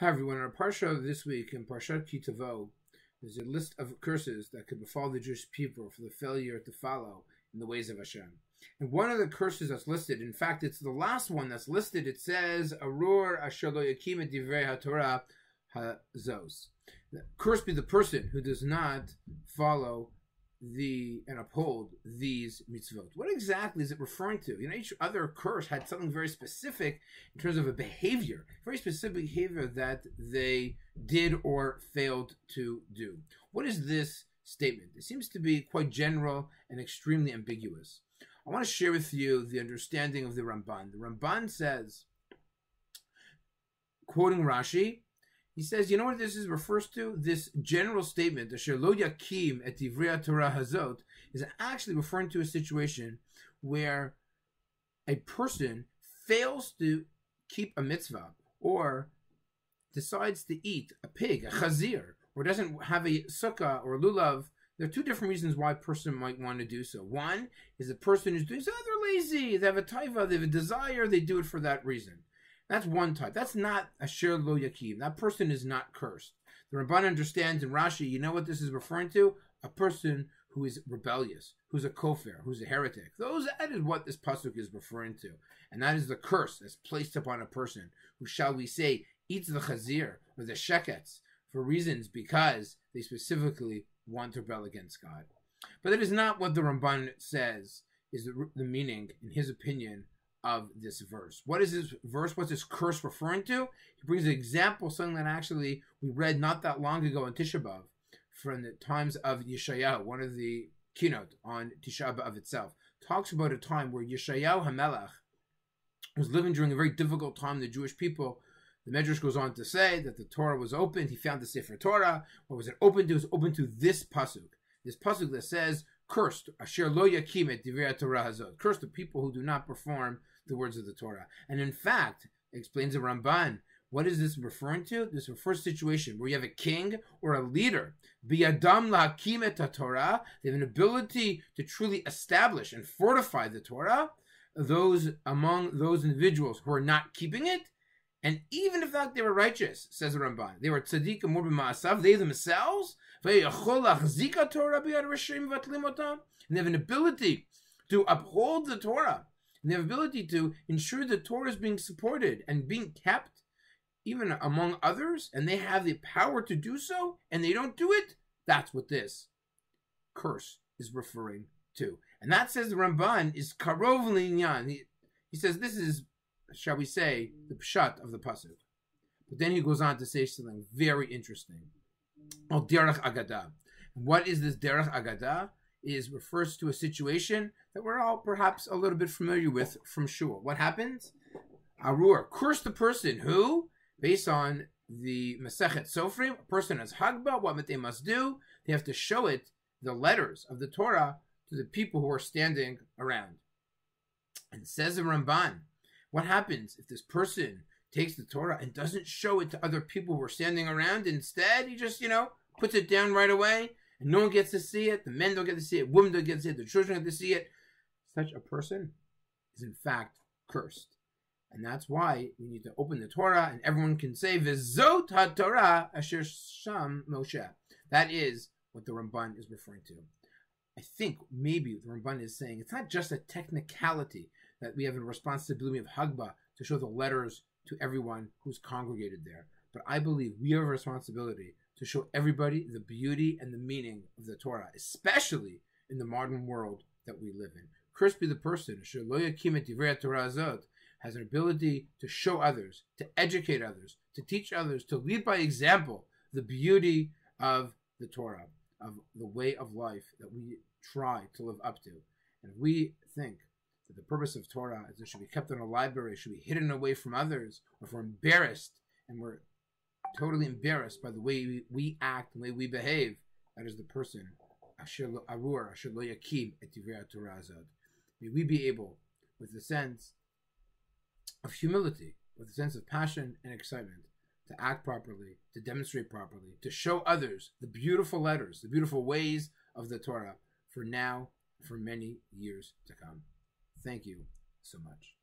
Hi everyone, in our Parsha this week, in Parashat Ki Tavo, there's a list of curses that could befall the Jewish people for the failure to follow in the ways of Hashem. And one of the curses that's listed, in fact, it's the last one that's listed, it says, Arur asher lo yakim et divrei haTorah hazos. Cursed be the person who does not follow and uphold these mitzvot. What exactly is it referring to? You know, each other curse had something very specific in terms of a behavior, very specific behavior that they did or failed to do. What is this statement? It seems to be quite general and extremely ambiguous. I want to share with you the understanding of the Ramban. The Ramban says, quoting Rashi, he says, you know what this refers to? This general statement, asher lo yakim et divrei Torah hazot, is actually referring to a situation where a person fails to keep a mitzvah or decides to eat a pig, a chazir, or doesn't have a sukkah or lulav. There are two different reasons why a person might want to do so. One is a person who's doing so, they're lazy, they have a taiva, they have a desire, they do it for that reason. That's one type. That's not asher lo yakim. That person is not cursed. The Ramban understands in Rashi, you know what this is referring to? A person who is rebellious, who's a kofar, who's a heretic. That is what this pasuk is referring to. And that is the curse that's placed upon a person who, shall we say, eats the chazir or the shekets for reasons because they specifically want to rebel against God. But that is not what the Ramban says is the meaning, in his opinion, of this verse. What is this verse? What's this curse referring to? He brings an example, something that actually we read not that long ago in Tisha B'Av, from the times of Yeshayahu, one of the keynote on Tisha B'Av itself. Talks about a time where Yeshayahu HaMelech was living during a very difficult time. The Jewish people, the Medrash goes on to say that the Torah was opened. He found the Sefer Torah. What was it open to? It was open to this pasuk. This pasuk that says, cursed, asher lo yakim et divrei Torah hazot. Cursed the people who do not perform the words of the Torah. And in fact, explains the Ramban, what is this referring to? This refers to a situation where you have a king or a leader, biyadam lahakim et Torah. They have an ability to truly establish and fortify the Torah. Those among those individuals who are not keeping it, and even if not they were righteous, says the Ramban, they were tzaddik amor b'ma'asav, they themselves, and they have an ability to uphold the Torah, and they have ability to ensure the Torah is being supported and being kept, even among others, and they have the power to do so, and they don't do it. That's what this curse is referring to. And that, says the Ramban, is karov linyan. He says this is, shall we say, the pshat of the pasuk. But then he goes on to say something very interesting. Al derech agadah. What is this derech agadah? It refers to a situation that we're all perhaps a little bit familiar with from Shul. What happens? Arur, curse the person who, based on the Masechet Sofrim, a person has Hagba, what they must do, they have to show it, the letters of the Torah, to the people who are standing around. And says the Ramban, what happens if this person takes the Torah and doesn't show it to other people who are standing around? Instead, he just, puts it down right away, and no one gets to see it. The men don't get to see it. Women don't get to see it. The children don't get to see it. Such a person is, in fact, cursed. And that's why we need to open the Torah, and everyone can say, V'zot ha-Torah asher sham Moshe. That is what the Ramban is referring to. I think maybe the Ramban is saying it's not just a technicality that we have a responsibility of Hagba to show the letters to everyone who's congregated there. But I believe we have a responsibility to show everybody the beauty and the meaning of the Torah, especially in the modern world that we live in. Cursed be the person asher lo yakim et divrei Torah hazot, has an ability to show others, to educate others, to teach others, to lead by example the beauty of the Torah, of the way of life that we try to live up to. And if we think that the purpose of Torah is it should be kept in a library, should be hidden away from others, or if we're embarrassed and we're totally embarrassed by the way we act and the way we behave, that is the person asher lo yakim et divrei Torah hazot. May we be able, with a sense of humility, with a sense of passion and excitement, to act properly, to demonstrate properly, to show others the beautiful letters, the beautiful ways of the Torah for now, for many years to come. Thank you so much.